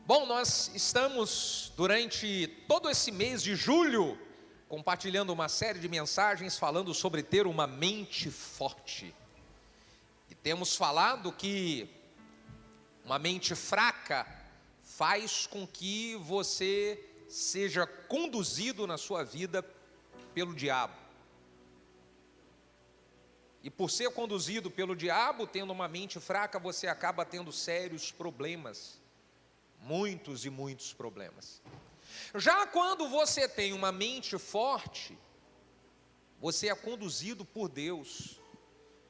Bom, nós estamos durante todo esse mês de julho compartilhando uma série de mensagens falando sobre ter uma mente forte. E temos falado que uma mente fraca faz com que você seja conduzido na sua vida pelo diabo. E por ser conduzido pelo diabo, tendo uma mente fraca, você acaba tendo sérios problemas. Muitos e muitos problemas. Já quando você tem uma mente forte, você é conduzido por Deus.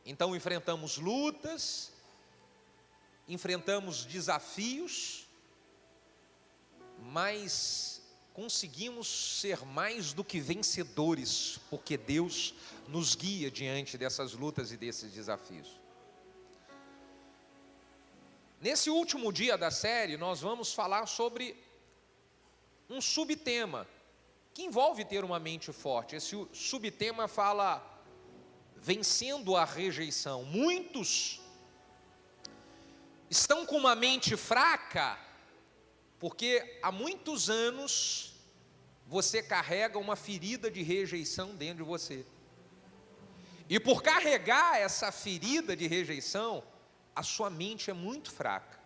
Então enfrentamos lutas, enfrentamos desafios, mas conseguimos ser mais do que vencedores, porque Deus nos guia diante dessas lutas e desses desafios. Nesse último dia da série, nós vamos falar sobre um subtema que envolve ter uma mente forte. Esse subtema fala vencendo a rejeição. Muitos estão com uma mente fraca porque há muitos anos você carrega uma ferida de rejeição dentro de você. E por carregar essa ferida de rejeição, a sua mente é muito fraca.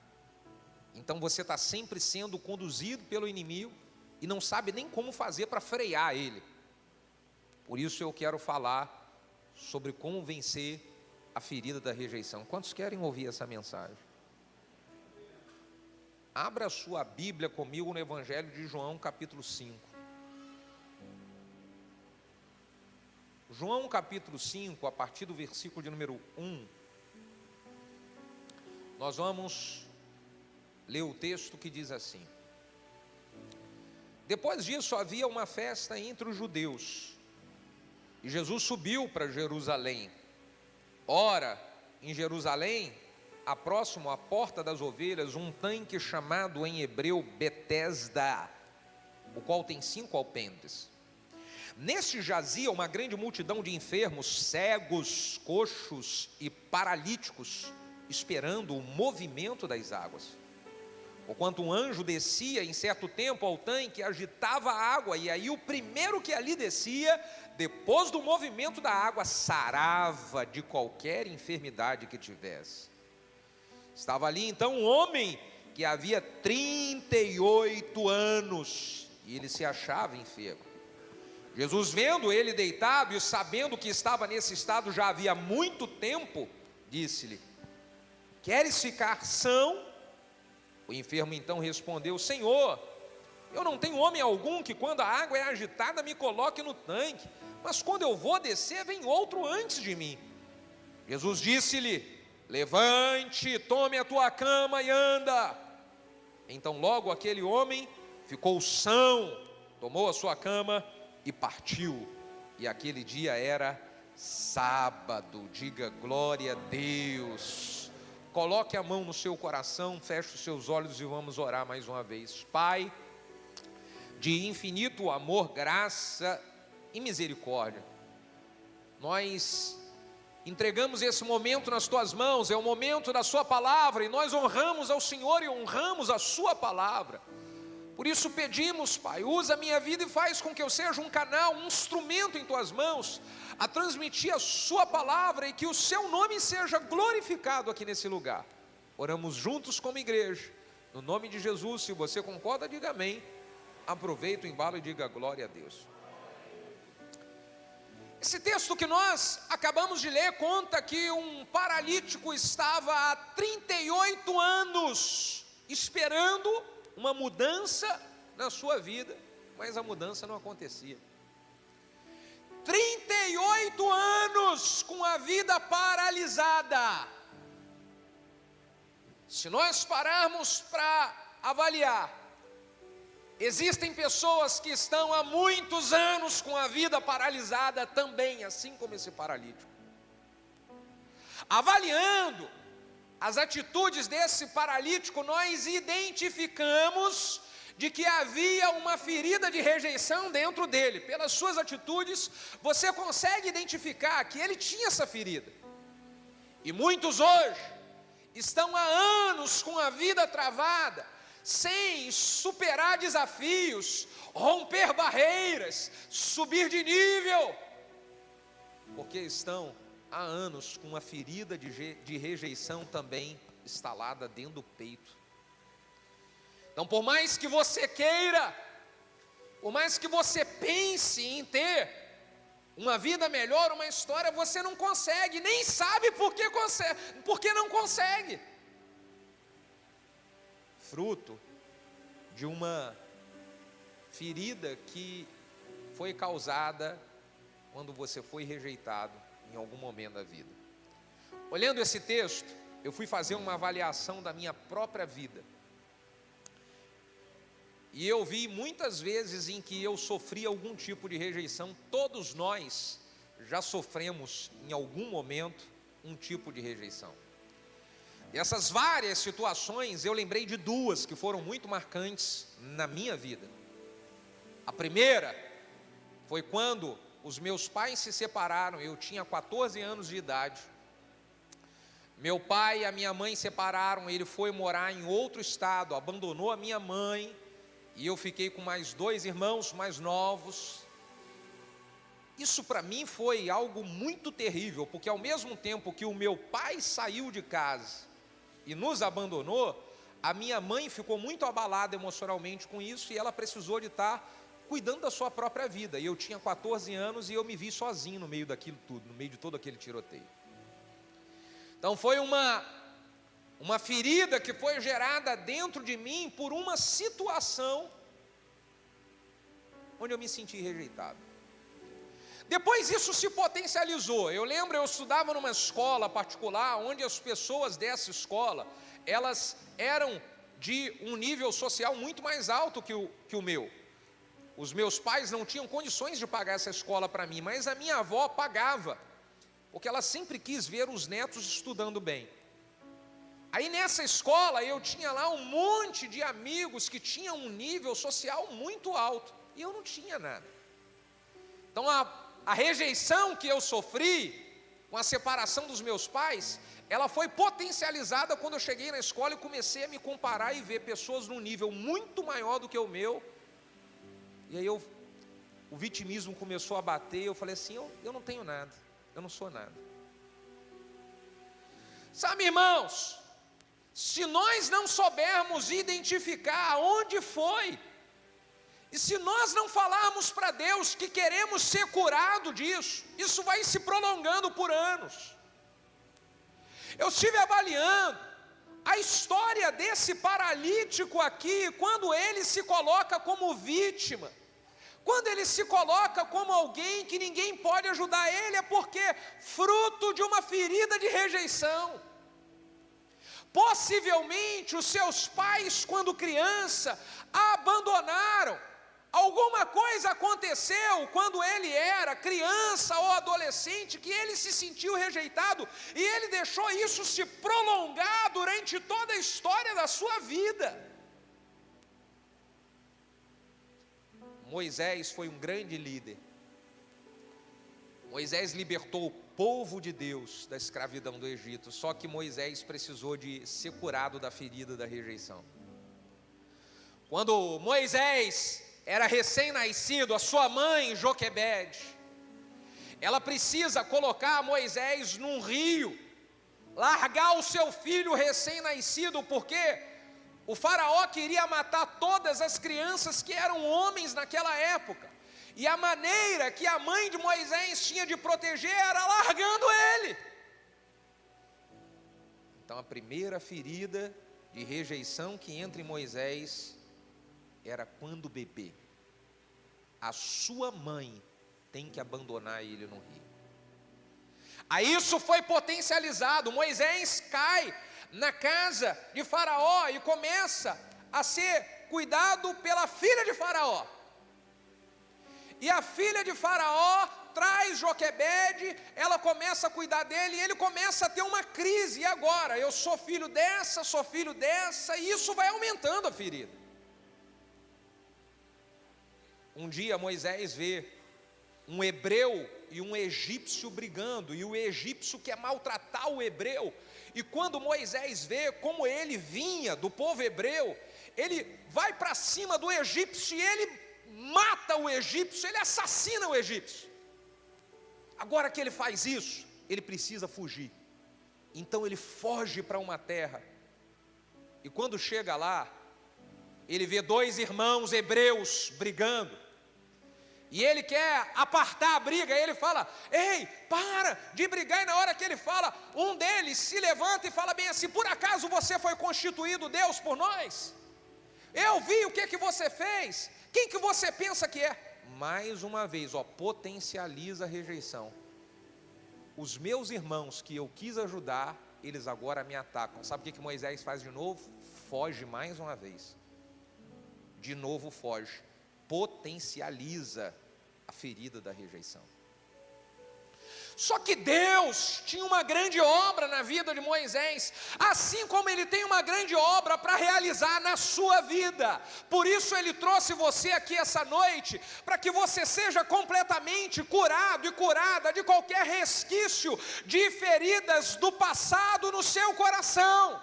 Então você está sempre sendo conduzido pelo inimigo e não sabe nem como fazer para frear ele. Por isso eu quero falar sobre como vencer a ferida da rejeição. Quantos querem ouvir essa mensagem? Abra a sua Bíblia comigo no Evangelho de João, capítulo 5. João, capítulo 5, a partir do versículo de número 1. Nós vamos ler o texto que diz assim: Depois disso havia uma festa entre os judeus, e Jesus subiu para Jerusalém. Ora, em Jerusalém, próximo à porta das ovelhas, um tanque chamado em hebreu Betesda, o qual tem 5 alpendres. Neste jazia uma grande multidão de enfermos, cegos, coxos e paralíticos, esperando o movimento das águas. Porquanto um anjo descia em certo tempo ao tanque, agitava a água, e aí o primeiro que ali descia, depois do movimento da água, sarava de qualquer enfermidade que tivesse. Estava ali então um homem que havia 38 anos, e ele se achava enfermo. Jesus, vendo ele deitado e sabendo que estava nesse estado já havia muito tempo, disse-lhe: Queres ficar são? O enfermo então respondeu: Senhor, eu não tenho homem algum que quando a água é agitada me coloque no tanque, mas quando eu vou descer vem outro antes de mim. Jesus disse-lhe: Levante, tome a tua cama e anda. Então logo aquele homem ficou são, tomou a sua cama e partiu. E aquele dia era sábado. Diga glória a Deus. Coloque a mão no seu coração, feche os seus olhos e vamos orar mais uma vez. Pai, de infinito amor, graça e misericórdia, nós entregamos esse momento nas tuas mãos, é o momento da sua palavra, e nós honramos ao Senhor e honramos a sua palavra. Por isso pedimos, Pai, usa a minha vida e faz com que eu seja um canal, um instrumento em tuas mãos, a transmitir a sua palavra e que o seu nome seja glorificado aqui nesse lugar. Oramos juntos como igreja, no nome de Jesus. Se você concorda, diga amém. Aproveita o embalo e diga glória a Deus. Esse texto que nós acabamos de ler conta que um paralítico estava há 38 anos esperando uma mudança na sua vida, mas a mudança não acontecia. 38 anos com a vida paralisada. Se nós pararmos para avaliar, existem pessoas que estão há muitos anos com a vida paralisada também, assim como esse paralítico. Avaliando as atitudes desse paralítico, nós identificamos de que havia uma ferida de rejeição dentro dele. Pelas suas atitudes, você consegue identificar que ele tinha essa ferida. E muitos hoje estão há anos com a vida travada, sem superar desafios, romper barreiras, subir de nível, porque estão há anos com uma ferida de rejeição também instalada dentro do peito. Então, por mais que você queira, por mais que você pense em ter uma vida melhor, uma história, você não consegue, nem sabe por que não consegue. Fruto de uma ferida que foi causada quando você foi rejeitado em algum momento da vida. Olhando esse texto, eu fui fazer uma avaliação da minha própria vida. E eu vi muitas vezes em que eu sofri algum tipo de rejeição. Todos nós já sofremos em algum momento um tipo de rejeição. E essas várias situações, eu lembrei de duas que foram muito marcantes na minha vida. A primeira foi quando os meus pais se separaram, eu tinha 14 anos de idade. Meu pai e a minha mãe separaram, ele foi morar em outro estado, abandonou a minha mãe, e eu fiquei com mais 2 irmãos mais novos. Isso para mim foi algo muito terrível, porque ao mesmo tempo que o meu pai saiu de casa e nos abandonou, a minha mãe ficou muito abalada emocionalmente com isso, e ela precisou de estar cuidando da sua própria vida. E eu tinha 14 anos e eu me vi sozinho no meio daquilo tudo, no meio de todo aquele tiroteio. Então foi uma ferida que foi gerada dentro de mim por uma situação onde eu me senti rejeitado. Depois isso se potencializou. Eu lembro, eu estudava numa escola particular, onde as pessoas dessa escola, elas eram de um nível social muito mais alto que o meu. Os meus pais não tinham condições de pagar essa escola para mim, mas a minha avó pagava, porque ela sempre quis ver os netos estudando bem. Aí nessa escola eu tinha lá um monte de amigos que tinham um nível social muito alto, e eu não tinha nada. Então a rejeição que eu sofri com a separação dos meus pais, ela foi potencializada quando eu cheguei na escola e comecei a me comparar e ver pessoas num nível muito maior do que o meu. E aí o vitimismo começou a bater, eu falei assim, eu não tenho nada, eu não sou nada. Sabe, irmãos, se nós não soubermos identificar aonde foi, e se nós não falarmos para Deus que queremos ser curados disso, isso vai se prolongando por anos. Eu estive avaliando a história desse paralítico aqui, quando ele se coloca como vítima, quando ele se coloca como alguém que ninguém pode ajudar ele, é porque fruto de uma ferida de rejeição. Possivelmente os seus pais, quando criança, a abandonaram. Alguma coisa aconteceu quando ele era criança ou adolescente, que ele se sentiu rejeitado, e ele deixou isso se prolongar durante toda a história da sua vida. Moisés foi um grande líder. Moisés libertou o povo de Deus da escravidão do Egito, só que Moisés precisou de ser curado da ferida da rejeição. Quando Moisés era recém-nascido, a sua mãe, Joquebede, ela precisa colocar Moisés num rio, largar o seu filho recém-nascido, porque o faraó queria matar todas as crianças que eram homens naquela época, e a maneira que a mãe de Moisés tinha de proteger era largando ele. Então a primeira ferida de rejeição que entra em Moisés era quando bebê. A sua mãe tem que abandonar ele no rio. Aí isso foi potencializado. Moisés cai na casa de Faraó e começa a ser cuidado pela filha de Faraó. E a filha de Faraó traz Joquebede, ela começa a cuidar dele, e ele começa a ter uma crise. E agora? Eu sou filho dessa, e isso vai aumentando a ferida. Um dia Moisés vê um hebreu e um egípcio brigando, e o egípcio quer maltratar o hebreu, e quando Moisés vê como ele vinha do povo hebreu, ele vai para cima do egípcio e ele mata o egípcio, ele assassina o egípcio. Agora que ele faz isso, ele precisa fugir. Então ele foge para uma terra. E quando chega lá, ele vê 2 irmãos hebreus brigando. E ele quer apartar a briga, e ele fala: ei, para de brigar. E na hora que ele fala, um deles se levanta e fala bem assim: por acaso você foi constituído Deus por nós? Eu vi o que você fez. Quem que você pensa que é? Mais uma vez, potencializa a rejeição. Os meus irmãos que eu quis ajudar, eles agora me atacam. Sabe o que Moisés faz de novo? Foge mais uma vez. De novo foge. Potencializa a ferida da rejeição. Só que Deus tinha uma grande obra na vida de Moisés, assim como Ele tem uma grande obra para realizar na sua vida. Por isso Ele trouxe você aqui essa noite, para que você seja completamente curado e curada de qualquer resquício de feridas do passado no seu coração.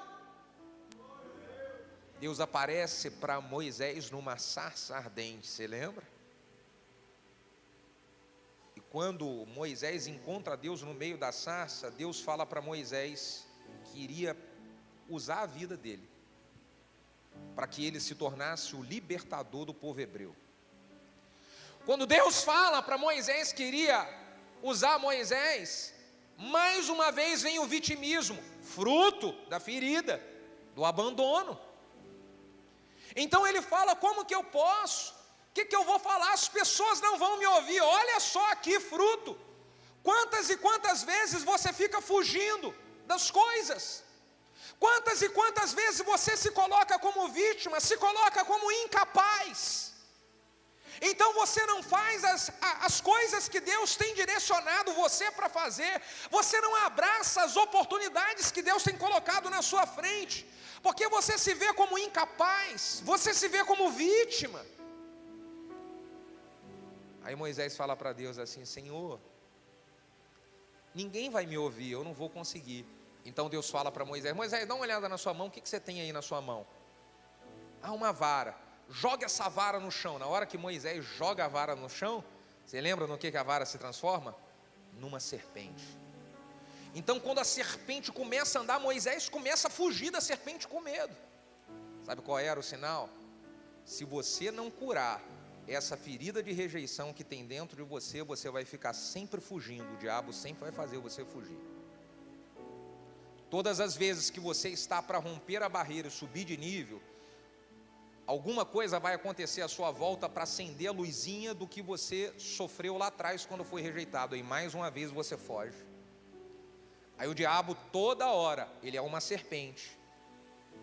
Deus aparece para Moisés numa sarça ardente, você lembra? E quando Moisés encontra Deus no meio da sarça, Deus fala para Moisés que iria usar a vida dele, para que ele se tornasse o libertador do povo hebreu. Quando Deus fala para Moisés que iria usar Moisés, mais uma vez vem o vitimismo, fruto da ferida, do abandono. Então ele fala: como que eu posso? O que eu vou falar? As pessoas não vão me ouvir. Olha só aqui, fruto. Quantas e quantas vezes você fica fugindo das coisas? Quantas e quantas vezes você se coloca como vítima, se coloca como incapaz? Então você não faz as coisas que Deus tem direcionado você para fazer. Você não abraça as oportunidades que Deus tem colocado na sua frente, porque você se vê como incapaz, você se vê como vítima. Aí Moisés fala para Deus assim: Senhor, ninguém vai me ouvir, eu não vou conseguir. Então Deus fala para Moisés: Moisés, dá uma olhada na sua mão, o que você tem aí na sua mão? Ah, uma vara. Joga essa vara no chão. Na hora que Moisés joga a vara no chão, você lembra no que a vara se transforma? Numa serpente. Então quando a serpente começa a andar, Moisés começa a fugir da serpente com medo. Sabe qual era o sinal? Se você não curar essa ferida de rejeição que tem dentro de você, você vai ficar sempre fugindo. O diabo sempre vai fazer você fugir. Todas as vezes que você está para romper a barreira e subir de nível, alguma coisa vai acontecer à sua volta para acender a luzinha do que você sofreu lá atrás quando foi rejeitado. E mais uma vez você foge. Aí o diabo toda hora, ele é uma serpente,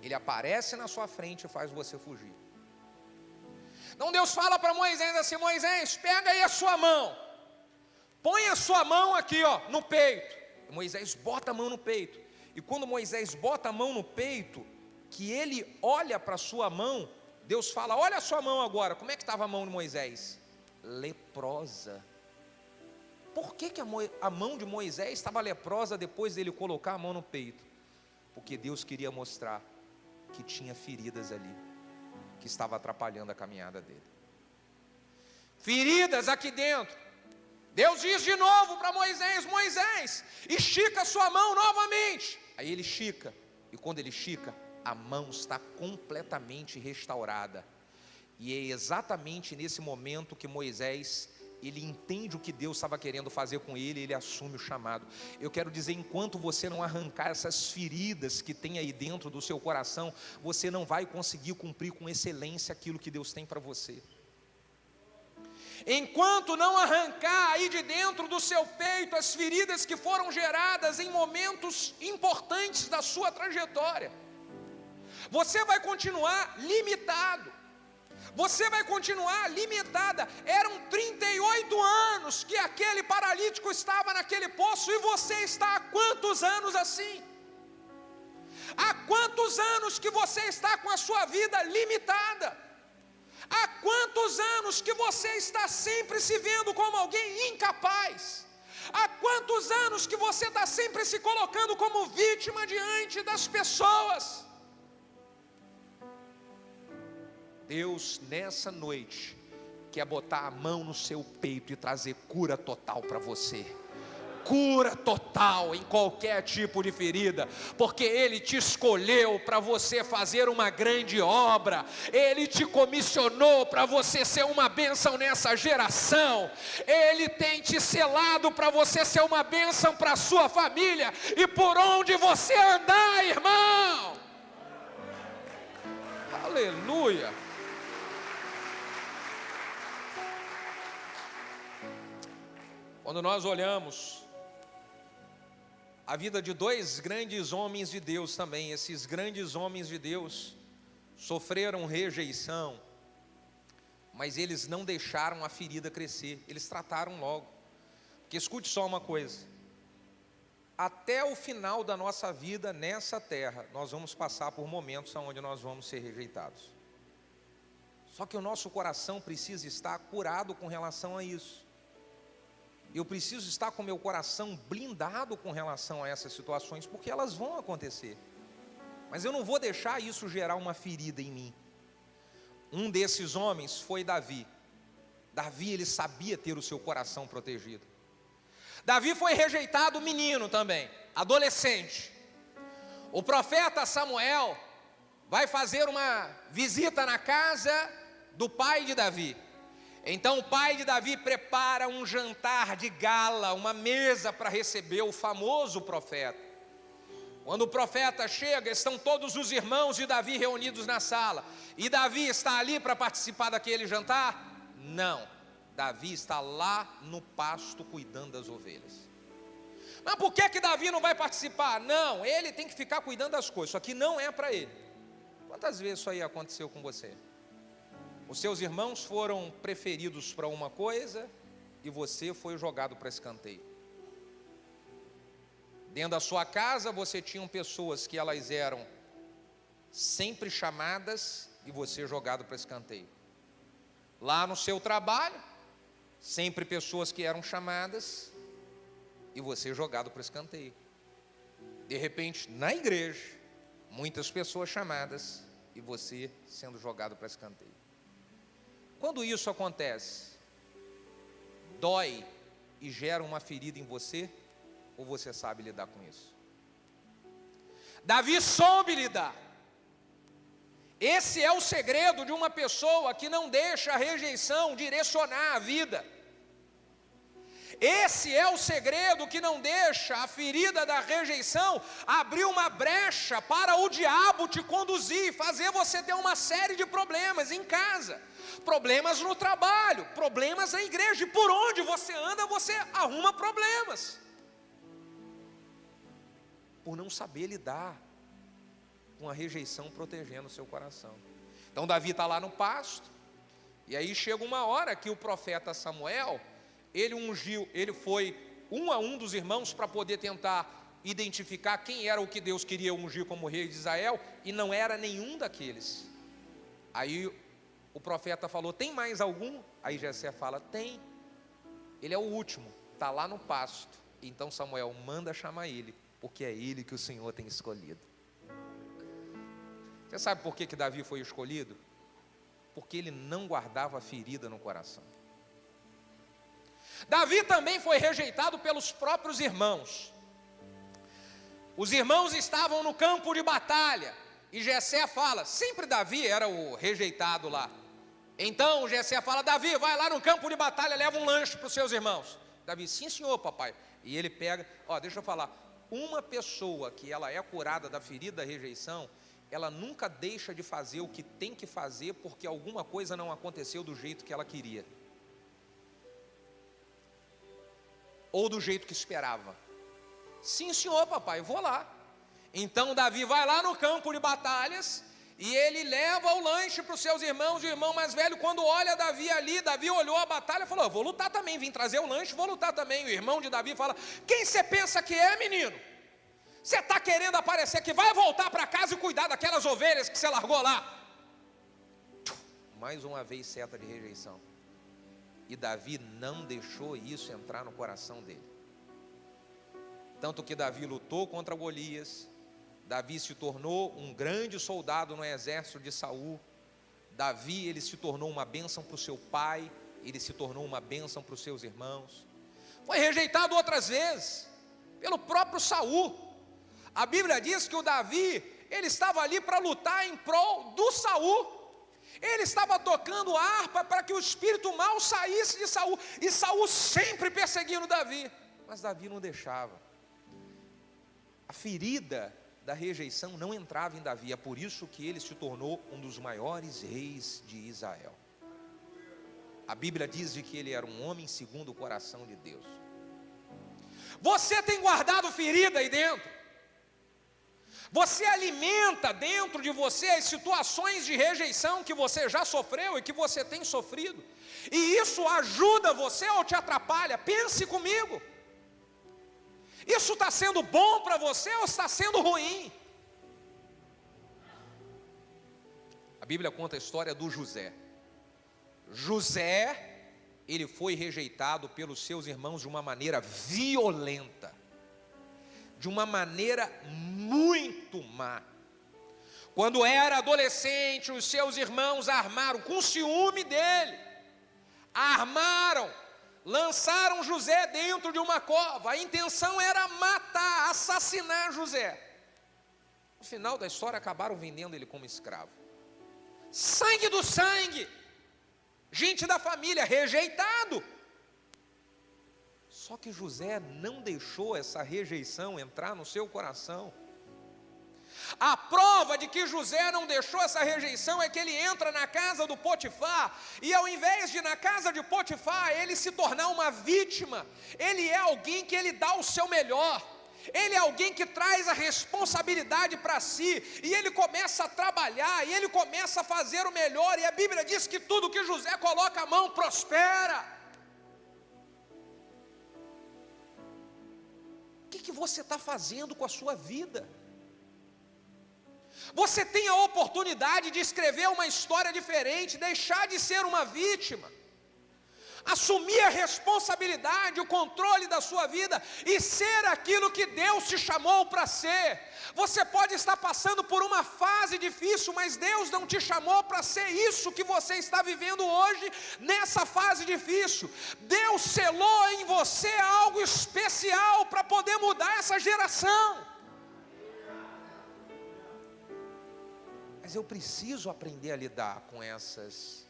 ele aparece na sua frente e faz você fugir. Então Deus fala para Moisés assim: Moisés, pega aí a sua mão, põe a sua mão aqui no peito. E Moisés bota a mão no peito. E quando Moisés bota a mão no peito, que ele olha para a sua mão, Deus fala: olha a sua mão agora. Como é que estava a mão de Moisés? Leprosa. Por que a mão de Moisés estava leprosa depois dele colocar a mão no peito? Porque Deus queria mostrar que tinha feridas ali, que estava atrapalhando a caminhada dele. Feridas aqui dentro. Deus diz de novo para Moisés: Moisés, estica a sua mão novamente. Aí ele estica, e quando ele estica, a mão está completamente restaurada. E é exatamente nesse momento que Moisés, ele entende o que Deus estava querendo fazer com ele, ele assume o chamado. Eu quero dizer, enquanto você não arrancar essas feridas que tem aí dentro do seu coração, você não vai conseguir cumprir com excelência aquilo que Deus tem para você. Enquanto não arrancar aí de dentro do seu peito as feridas que foram geradas em momentos importantes da sua trajetória, você vai continuar limitado. Você vai continuar limitada. Eram 38 anos que aquele paralítico estava naquele poço, e você está há quantos anos assim? Há quantos anos que você está com a sua vida limitada? Há quantos anos que você está sempre se vendo como alguém incapaz? Há quantos anos que você está sempre se colocando como vítima diante das pessoas? Deus nessa noite quer botar a mão no seu peito e trazer cura total para você. Cura total em qualquer tipo de ferida, porque Ele te escolheu para você fazer uma grande obra, Ele te comissionou para você ser uma bênção nessa geração, Ele tem te selado para você ser uma bênção para a sua família, e por onde você andar, irmão, aleluia. Quando nós olhamos a vida de dois grandes homens de Deus também, esses grandes homens de Deus sofreram rejeição, mas eles não deixaram a ferida crescer, eles trataram logo. Porque escute só uma coisa, até o final da nossa vida nessa terra, nós vamos passar por momentos onde nós vamos ser rejeitados. Só que o nosso coração precisa estar curado com relação a isso. Eu preciso estar com meu coração blindado com relação a essas situações, porque elas vão acontecer. Mas eu não vou deixar isso gerar uma ferida em mim. Um desses homens foi Davi. Davi, ele sabia ter o seu coração protegido. Davi foi rejeitado menino também, adolescente. O profeta Samuel vai fazer uma visita na casa do pai de Davi. Então o pai de Davi prepara um jantar de gala, uma mesa para receber o famoso profeta. Quando o profeta chega, estão todos os irmãos de Davi reunidos na sala. E Davi está ali para participar daquele jantar? Não, Davi está lá no pasto cuidando das ovelhas. Mas por que Davi não vai participar? Não, ele tem que ficar cuidando das coisas, isso aqui não é para ele. Quantas vezes isso aí aconteceu com você? Os seus irmãos foram preferidos para uma coisa e você foi jogado para escanteio. Dentro da sua casa você tinha pessoas que elas eram sempre chamadas e você jogado para escanteio. Lá no seu trabalho, sempre pessoas que eram chamadas e você jogado para escanteio. De repente, na igreja, muitas pessoas chamadas e você sendo jogado para escanteio. Quando isso acontece, dói e gera uma ferida em você, ou você sabe lidar com isso? Davi soube lidar. Esse é o segredo de uma pessoa que não deixa a rejeição direcionar a vida. Esse é o segredo que não deixa a ferida da rejeição abrir uma brecha para o diabo te conduzir, fazer você ter uma série de problemas em casa, problemas no trabalho, problemas na igreja, e por onde você anda você arruma problemas, por não saber lidar com a rejeição protegendo o seu coração. Então Davi está lá no pasto, e aí chega uma hora que o profeta Samuel, ele ungiu, ele foi um a um dos irmãos para poder tentar identificar quem era o que Deus queria ungir como rei de Israel, e não era nenhum daqueles. Aí o profeta falou: tem mais algum? Aí Jessé fala: tem, ele é o último, está lá no pasto. Então Samuel manda chamar ele, porque é ele que o Senhor tem escolhido. Você sabe por que Davi foi escolhido? Porque ele não guardava a ferida no coração. Davi também foi rejeitado pelos próprios irmãos. Os irmãos estavam no campo de batalha, e Jessé fala, sempre Davi era o rejeitado lá. Então Jessé fala: Davi, vai lá no campo de batalha, leva um lanche para os seus irmãos. Davi: sim senhor, papai. E ele pega, deixa eu falar, uma pessoa que ela é curada da ferida da rejeição, ela nunca deixa de fazer o que tem que fazer, porque alguma coisa não aconteceu do jeito que ela queria, ou do jeito que esperava. Sim senhor, papai, vou lá. Então Davi vai lá no campo de batalhas, e ele leva o lanche para os seus irmãos. E o irmão mais velho, quando olha Davi ali, Davi olhou a batalha e falou: vou lutar também, vim trazer o lanche, vou lutar também. O irmão de Davi fala: quem você pensa que é, menino? Você está querendo aparecer que vai voltar para casa e cuidar daquelas ovelhas que você largou lá? Mais uma vez seta de rejeição. E Davi não deixou isso entrar no coração dele. Tanto que Davi lutou contra Golias. Davi se tornou um grande soldado no exército de Saul. Davi, ele se tornou uma bênção para o seu pai, ele se tornou uma bênção para os seus irmãos. Foi rejeitado outras vezes, pelo próprio Saul. A Bíblia diz que o Davi, ele estava ali para lutar em prol do Saul. Ele estava tocando harpa para que o espírito mau saísse de Saul, e Saul sempre perseguindo Davi, mas Davi não deixava. A ferida da rejeição não entrava em Davi, é por isso que ele se tornou um dos maiores reis de Israel. A Bíblia diz de que ele era um homem segundo o coração de Deus. Você tem guardado ferida aí dentro? Você alimenta dentro de você as situações de rejeição que você já sofreu e que você tem sofrido, e isso ajuda você ou te atrapalha? Pense comigo. Isso está sendo bom para você ou está sendo ruim? A Bíblia conta a história do José. José, ele foi rejeitado pelos seus irmãos de uma maneira violenta, de uma maneira muito má. Quando era adolescente, os seus irmãos armaram, com ciúme dele, lançaram José dentro de uma cova. A intenção era matar, assassinar José. No final da história, acabaram vendendo ele como escravo. Sangue do sangue, gente da família, rejeitado. Só que José não deixou essa rejeição entrar no seu coração. A prova de que José não deixou essa rejeição é que ele entra na casa do Potifar, e ao invés de ir na casa de Potifar, ele se tornar uma vítima, ele é alguém que ele dá o seu melhor, ele é alguém que traz a responsabilidade para si, e ele começa a trabalhar, e ele começa a fazer o melhor, e a Bíblia diz que tudo que José coloca a mão prospera. O que você está fazendo com a sua vida? Você tem a oportunidade de escrever uma história diferente, deixar de ser uma vítima, assumir a responsabilidade, o controle da sua vida e ser aquilo que Deus te chamou para ser. Você pode estar passando por uma fase difícil, mas Deus não te chamou para ser isso que você está vivendo hoje, nessa fase difícil. Deus selou em você algo especial para poder mudar essa geração. Mas eu preciso aprender a lidar com essas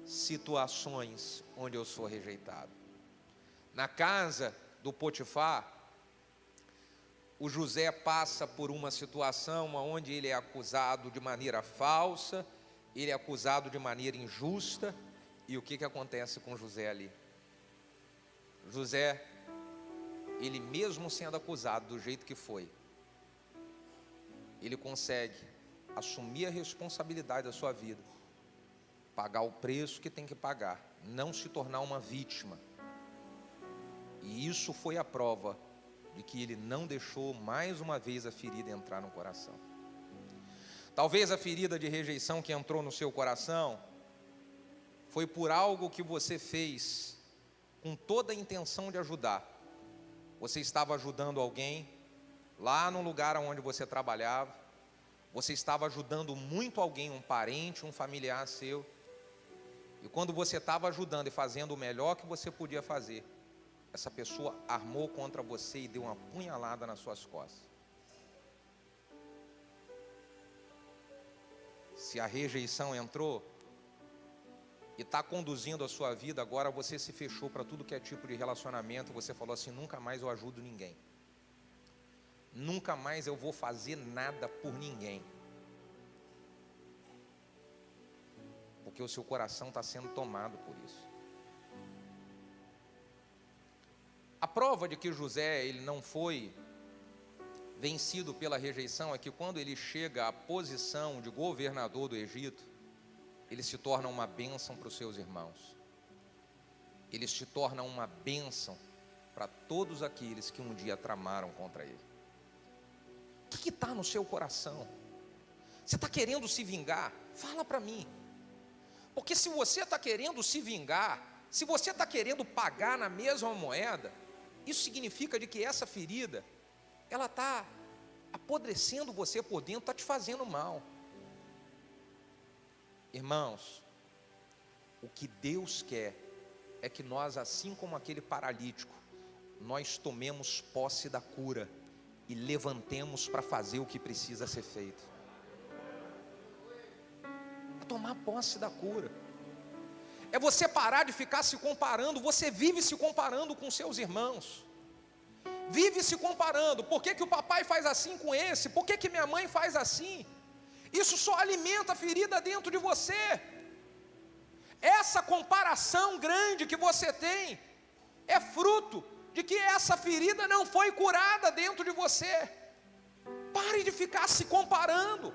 situações onde eu sou rejeitado. Na casa do Potifar, o José passa por uma situação onde ele é acusado de maneira falsa, ele é acusado de maneira injusta, e o que acontece com José ali? José, ele mesmo sendo acusado do jeito que foi, ele consegue assumir a responsabilidade da sua vida, pagar o preço que tem que pagar, não se tornar uma vítima. E isso foi a prova de que ele não deixou mais uma vez a ferida entrar no coração. Talvez a ferida de rejeição que entrou no seu coração foi por algo que você fez com toda a intenção de ajudar. Você estava ajudando alguém lá no lugar onde você trabalhava, você estava ajudando muito alguém, um parente, um familiar seu, e quando você estava ajudando e fazendo o melhor que você podia fazer, essa pessoa armou contra você e deu uma punhalada nas suas costas. Se a rejeição entrou e está conduzindo a sua vida, agora você se fechou para tudo que é tipo de relacionamento, você falou assim: nunca mais eu ajudo ninguém, nunca mais eu vou fazer nada por ninguém, porque o seu coração está sendo tomado por isso. A prova de que José ele não foi vencido pela rejeição é que quando ele chega à posição de governador do Egito, ele se torna uma bênção para os seus irmãos, ele se torna uma bênção para todos aqueles que um dia tramaram contra ele. O que está no seu coração? Você está querendo se vingar? Fala para mim. Porque se você está querendo se vingar, se você está querendo pagar na mesma moeda, isso significa de que essa ferida, ela está apodrecendo você por dentro, está te fazendo mal. Irmãos, o que Deus quer é que nós, assim como aquele paralítico, nós tomemos posse da cura e levantemos para fazer o que precisa ser feito. É tomar posse da cura. É você parar de ficar se comparando. Você vive se comparando com seus irmãos. Vive se comparando. Por que que o papai faz assim com esse? Por que que minha mãe faz assim? Isso só alimenta a ferida dentro de você. Essa comparação grande que você tem é fruto de que essa ferida não foi curada dentro de você. Pare de ficar se comparando.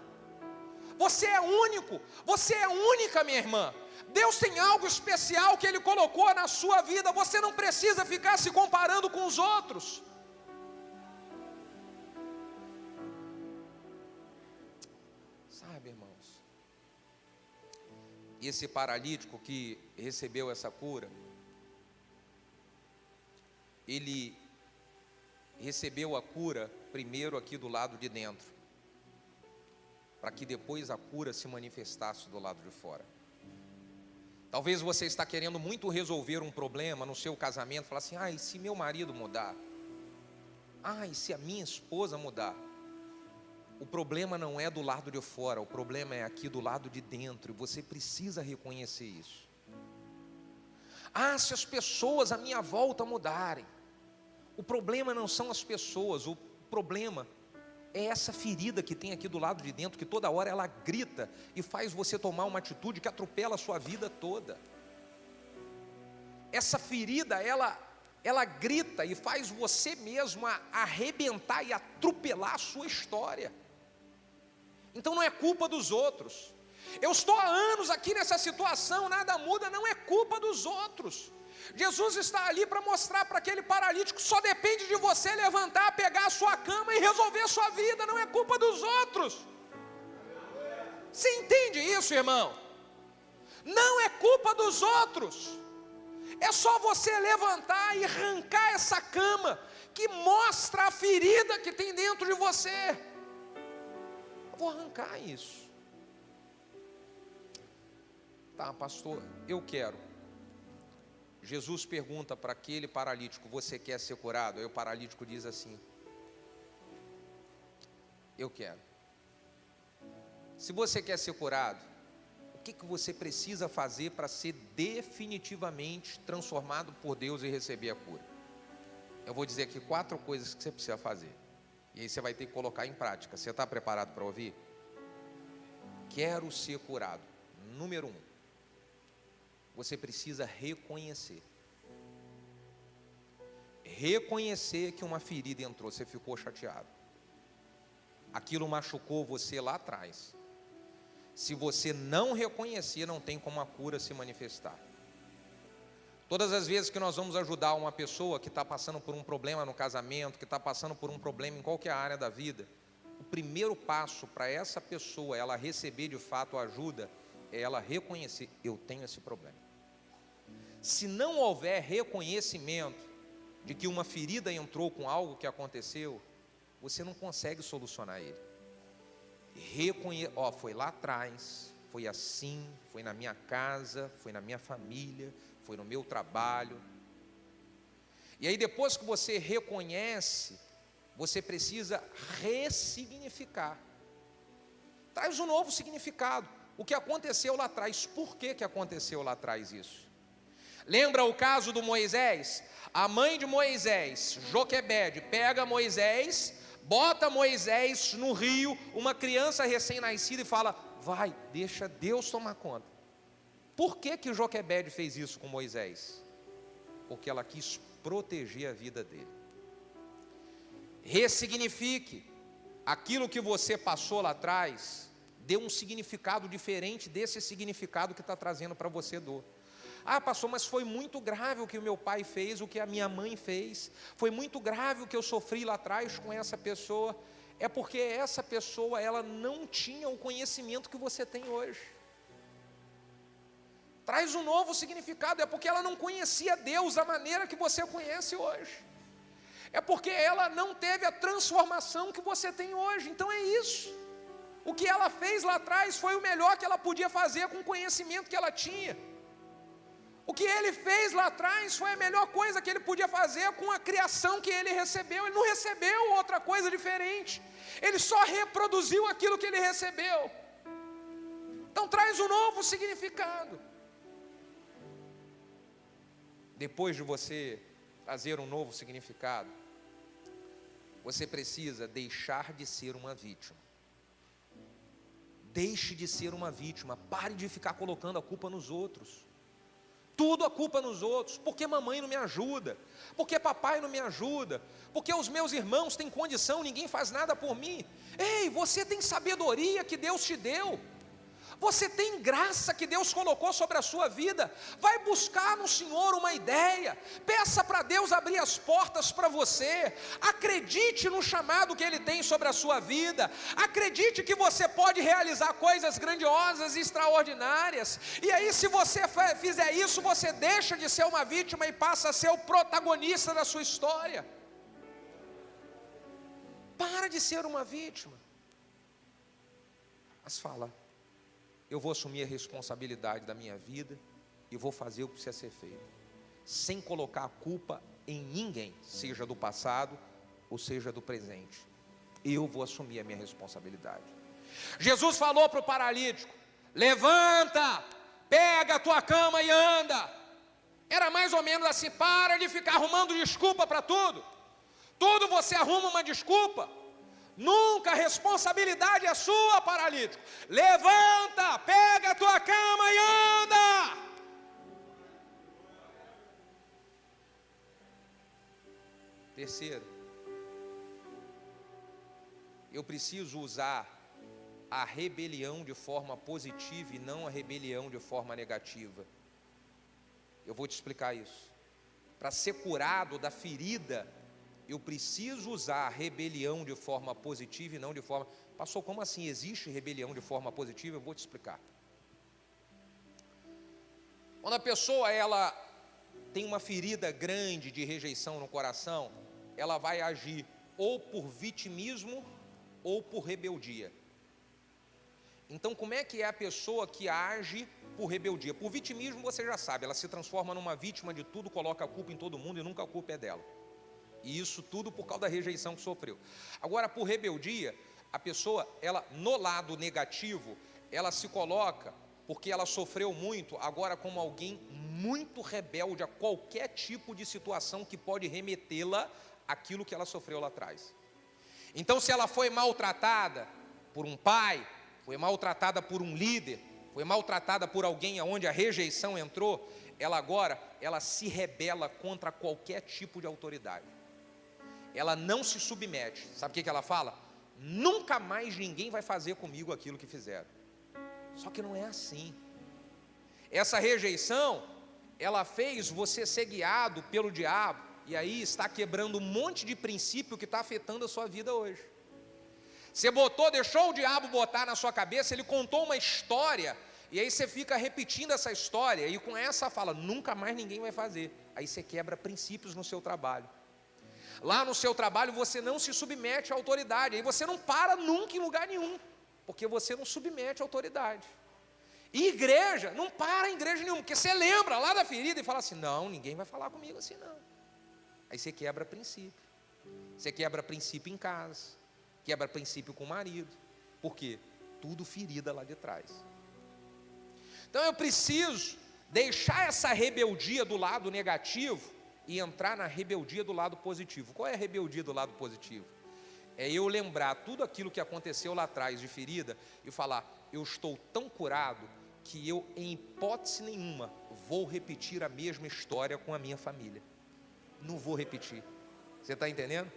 Você é único, você é única, minha irmã. Deus tem algo especial que Ele colocou na sua vida. Você não precisa ficar se comparando com os outros. Sabe, irmãos, e esse paralítico que recebeu essa cura, ele recebeu a cura primeiro aqui do lado de dentro, para que depois a cura se manifestasse do lado de fora. Talvez você está querendo muito resolver um problema no seu casamento, falar assim: e se meu marido mudar? E se a minha esposa mudar? O problema não é do lado de fora, o problema é aqui do lado de dentro, e você precisa reconhecer isso. Se as pessoas à minha volta mudarem. O problema não são as pessoas, o problema é essa ferida que tem aqui do lado de dentro, que toda hora ela grita e faz você tomar uma atitude que atropela a sua vida toda. Essa ferida, ela grita e faz você mesmo arrebentar e atropelar a sua história. Então não é culpa dos outros. Eu estou há anos aqui nessa situação, nada muda, não é culpa dos outros. Jesus está ali para mostrar para aquele paralítico: só depende de você levantar, pegar a sua cama e resolver a sua vida, não é culpa dos outros. Você entende isso, irmão? Não é culpa dos outros. É só você levantar e arrancar essa cama que mostra a ferida que tem dentro de você. Eu vou arrancar isso. Tá, pastor, eu quero. Jesus pergunta para aquele paralítico: você quer ser curado? Aí o paralítico diz assim: eu quero. Se você quer ser curado, o que você precisa fazer para ser definitivamente transformado por Deus e receber a cura? Eu vou dizer aqui 4 coisas que você precisa fazer, e aí você vai ter que colocar em prática. Você está preparado para ouvir? Quero ser curado. Número 1. Você precisa reconhecer. Reconhecer que uma ferida entrou, você ficou chateado. Aquilo machucou você lá atrás. Se você não reconhecer, não tem como a cura se manifestar. Todas as vezes que nós vamos ajudar uma pessoa que está passando por um problema no casamento, que está passando por um problema em qualquer área da vida, o primeiro passo para essa pessoa, ela receber de fato a ajuda, é ela reconhecer: eu tenho esse problema. Se não houver reconhecimento de que uma ferida entrou com algo que aconteceu, você não consegue solucionar ele. Foi lá atrás, foi assim, foi na minha casa, foi na minha família, foi no meu trabalho. E aí depois que você reconhece, você precisa ressignificar. Traz um novo significado. O que aconteceu lá atrás? Por que aconteceu lá atrás isso? Lembra o caso do Moisés? A mãe de Moisés, Joquebede, pega Moisés, bota Moisés no rio, uma criança recém-nascida, e fala: vai, deixa Deus tomar conta. Por que Joquebede fez isso com Moisés? Porque ela quis proteger a vida dele. Ressignifique. Aquilo que você passou lá atrás, dê um significado diferente desse significado que está trazendo para você dor. Pastor, mas foi muito grave o que o meu pai fez, o que a minha mãe fez. Foi muito grave o que eu sofri lá atrás com essa pessoa. É porque essa pessoa, ela não tinha o conhecimento que você tem hoje. Traz um novo significado. É porque ela não conhecia Deus da maneira que você conhece hoje. É porque ela não teve a transformação que você tem hoje. Então é isso. O que ela fez lá atrás foi o melhor que ela podia fazer com o conhecimento que ela tinha. O que ele fez lá atrás foi a melhor coisa que ele podia fazer com a criação que ele recebeu. Ele não recebeu outra coisa diferente. Ele só reproduziu aquilo que ele recebeu. Então traz um novo significado. Depois de você trazer um novo significado, você precisa deixar de ser uma vítima. Deixe de ser uma vítima. Pare de ficar colocando a culpa nos outros. Tudo a culpa nos outros. Porque mamãe não me ajuda, porque papai não me ajuda, porque os meus irmãos têm condição, ninguém faz nada por mim. Ei, você tem sabedoria que Deus te deu. Você tem graça que Deus colocou sobre a sua vida. Vai buscar no Senhor uma ideia. Peça para Deus abrir as portas para você. Acredite no chamado que Ele tem sobre a sua vida. Acredite que você pode realizar coisas grandiosas e extraordinárias. E aí, se você fizer isso, você deixa de ser uma vítima e passa a ser o protagonista da sua história. Para de ser uma vítima. Mas fala: eu vou assumir a responsabilidade da minha vida e vou fazer o que precisa ser feito, sem colocar a culpa em ninguém, seja do passado ou seja do presente. Eu vou assumir a minha responsabilidade. Jesus falou para o paralítico: levanta, pega a tua cama e anda. Era mais ou menos assim: para de ficar arrumando desculpa para tudo. Tudo você arruma uma desculpa. Nunca a responsabilidade é sua, paralítico. Levanta, pega a tua cama e anda. Terceiro, eu preciso usar a rebelião de forma positiva e não a rebelião de forma negativa. Eu vou te explicar isso. Para ser curado da ferida, eu preciso usar a rebelião de forma positiva e não de forma... Pastor, como assim existe rebelião de forma positiva? Eu vou te explicar. Quando a pessoa ela tem uma ferida grande de rejeição no coração, ela vai agir ou por vitimismo ou por rebeldia. Então, como é que é a pessoa que age por rebeldia? Por vitimismo, você já sabe, ela se transforma numa vítima de tudo, coloca a culpa em todo mundo e nunca a culpa é dela. E isso tudo por causa da rejeição que sofreu. Agora, por rebeldia, a pessoa, ela no lado negativo, ela se coloca, porque ela sofreu muito, agora como alguém muito rebelde a qualquer tipo de situação que pode remetê-la àquilo que ela sofreu lá atrás. Então, se ela foi maltratada por um pai, foi maltratada por um líder, foi maltratada por alguém onde a rejeição entrou, ela agora, ela se rebela contra qualquer tipo de autoridade. Ela não se submete. Sabe o que ela fala? Nunca mais ninguém vai fazer comigo aquilo que fizeram. Só que não é assim. Essa rejeição, ela fez você ser guiado pelo diabo, e aí está quebrando um monte de princípio que está afetando a sua vida hoje. Você deixou o diabo botar na sua cabeça, ele contou uma história, e aí você fica repetindo essa história, e com essa fala, nunca mais ninguém vai fazer. Aí você quebra princípios no seu trabalho. Lá no seu trabalho você não se submete à autoridade, aí você não para nunca em lugar nenhum, porque você não submete à autoridade. E igreja, não para em igreja nenhuma, porque você lembra lá da ferida e fala assim, não, ninguém vai falar comigo assim não. Aí você quebra princípio. Você quebra princípio em casa, quebra princípio com o marido. Por quê? Tudo ferida lá de trás. Então eu preciso deixar essa rebeldia do lado negativo e entrar na rebeldia do lado positivo. Qual é a rebeldia do lado positivo? É eu lembrar tudo aquilo que aconteceu lá atrás de ferida e falar, eu estou tão curado que eu, em hipótese nenhuma, vou repetir a mesma história com a minha família. Não vou repetir. Você está entendendo?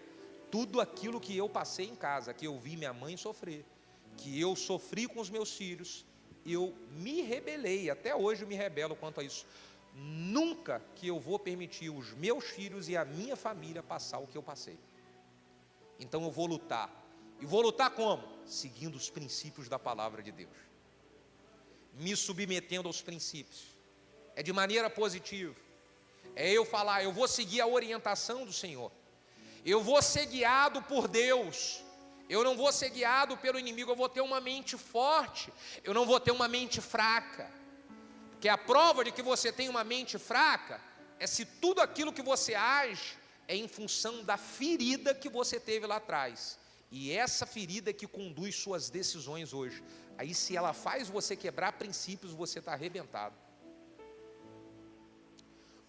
Tudo aquilo que eu passei em casa, que eu vi minha mãe sofrer, que eu sofri com os meus filhos, eu me rebelei, até hoje eu me rebelo quanto a isso. Nunca que eu vou permitir os meus filhos e a minha família passar o que eu passei. Então eu vou lutar. E vou lutar como? Seguindo os princípios da palavra de Deus. Me submetendo aos princípios. É de maneira positiva. É eu falar, eu vou seguir a orientação do Senhor. Eu vou ser guiado por Deus. Eu não vou ser guiado pelo inimigo, eu vou ter uma mente forte, eu não vou ter uma mente fraca. Porque a prova de que você tem uma mente fraca é se tudo aquilo que você age é em função da ferida que você teve lá atrás. E essa ferida é que conduz suas decisões hoje. Aí se ela faz você quebrar princípios, você está arrebentado.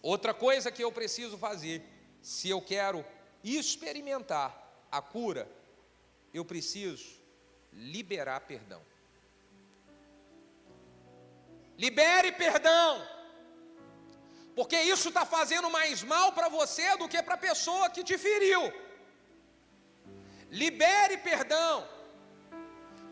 Outra coisa que eu preciso fazer, se eu quero experimentar a cura, eu preciso liberar perdão. Libere perdão, porque isso está fazendo mais mal para você do que para a pessoa que te feriu. Libere perdão.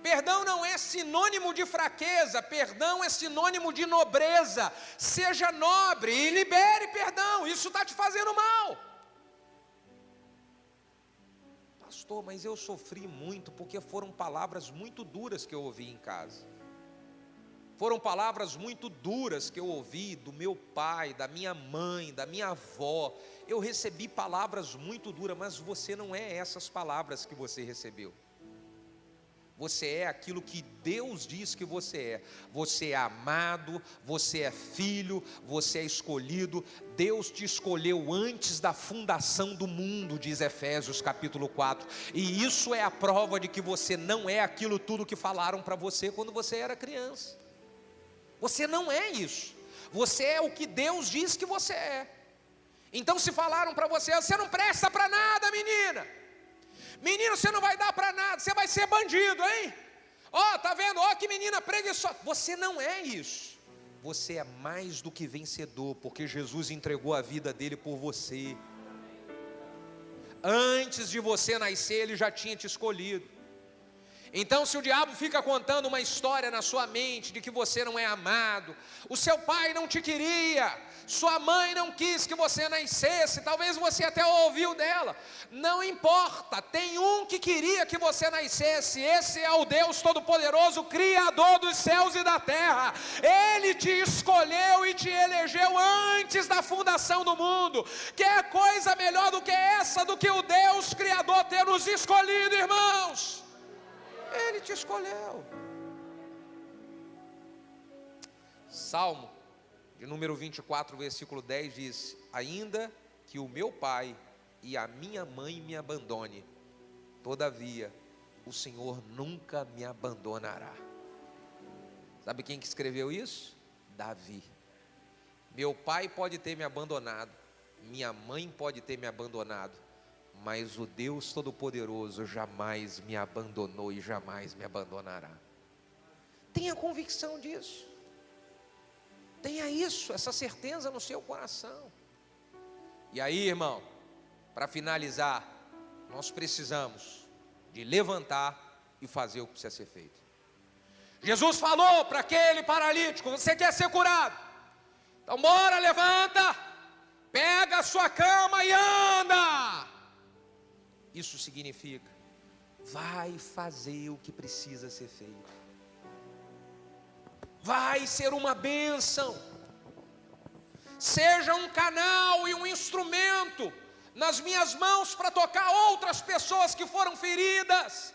Perdão não é sinônimo de fraqueza, perdão é sinônimo de nobreza. Seja nobre e libere perdão, isso está te fazendo mal. Pastor, mas eu sofri muito porque foram palavras muito duras que eu ouvi em casa. Foram palavras muito duras que eu ouvi do meu pai, da minha mãe, da minha avó. Eu recebi palavras muito duras, mas você não é essas palavras que você recebeu. Você é aquilo que Deus diz que você é. Você é amado, você é filho, você é escolhido. Deus te escolheu antes da fundação do mundo, diz Efésios capítulo 4. E isso é a prova de que você não é aquilo tudo que falaram para você quando você era criança. Você não é isso. Você é o que Deus diz que você é. Então se falaram para você, você não presta para nada, menina. Menino, você não vai dar para nada, você vai ser bandido, hein? Ó, tá vendo? Ó, que menina preguiçosa. Você não é isso. Você é mais do que vencedor, porque Jesus entregou a vida dele por você. Antes de você nascer, ele já tinha te escolhido. Então se o diabo fica contando uma história na sua mente de que você não é amado, o seu pai não te queria, sua mãe não quis que você nascesse, talvez você até ouviu dela, não importa, tem um que queria que você nascesse, esse é o Deus Todo-Poderoso, Criador dos céus e da terra. Ele te escolheu e te elegeu antes da fundação do mundo. Quer coisa melhor do que essa, do que o Deus Criador ter nos escolhido, irmãos? Ele te escolheu. Salmo de número 24, versículo 10 diz: ainda que o meu pai e a minha mãe me abandone, todavia o Senhor nunca me abandonará. Sabe quem que escreveu isso? Davi. Meu pai pode ter me abandonado, minha mãe pode ter me abandonado, mas o Deus Todo-Poderoso jamais me abandonou e jamais me abandonará. Tenha convicção disso. Tenha isso, essa certeza no seu coração. E aí, irmão, para finalizar, nós precisamos de levantar e fazer o que precisa ser feito. Jesus falou para aquele paralítico: você quer ser curado? Então bora, levanta, pega a sua cama e anda. Isso significa, vai fazer o que precisa ser feito. Vai ser uma bênção. Seja um canal e um instrumento nas minhas mãos para tocar outras pessoas que foram feridas,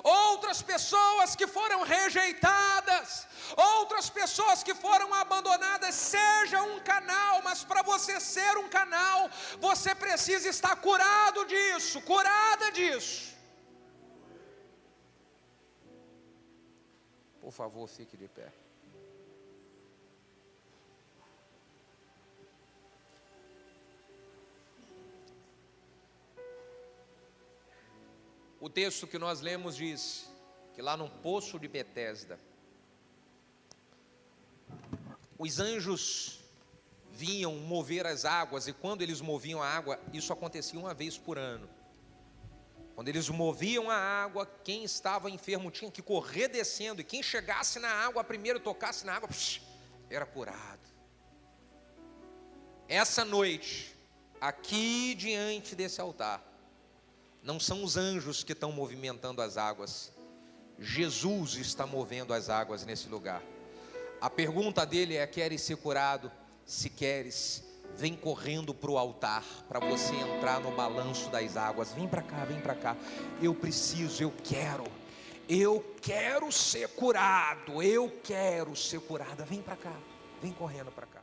outras pessoas que foram rejeitadas, outras pessoas que foram abandonadas. Seja um canal, mas para você ser um canal, você precisa estar curado disso, curada disso. Por favor, fique de pé. O texto que nós lemos diz que lá no poço de Betesda, os anjos vinham mover as águas, e quando eles moviam a água, isso acontecia uma vez por ano. Quando eles moviam a água, quem estava enfermo tinha que correr descendo, e quem chegasse na água primeiro, tocasse na água, era curado. Essa noite, aqui diante desse altar, não são os anjos que estão movimentando as águas, Jesus está movendo as águas nesse lugar. A pergunta dele é: queres ser curado? Se queres, vem correndo para o altar, para você entrar no balanço das águas. Vem para cá, vem para cá. Eu preciso, eu quero ser curado, eu quero ser curada. Vem para cá, vem correndo para cá.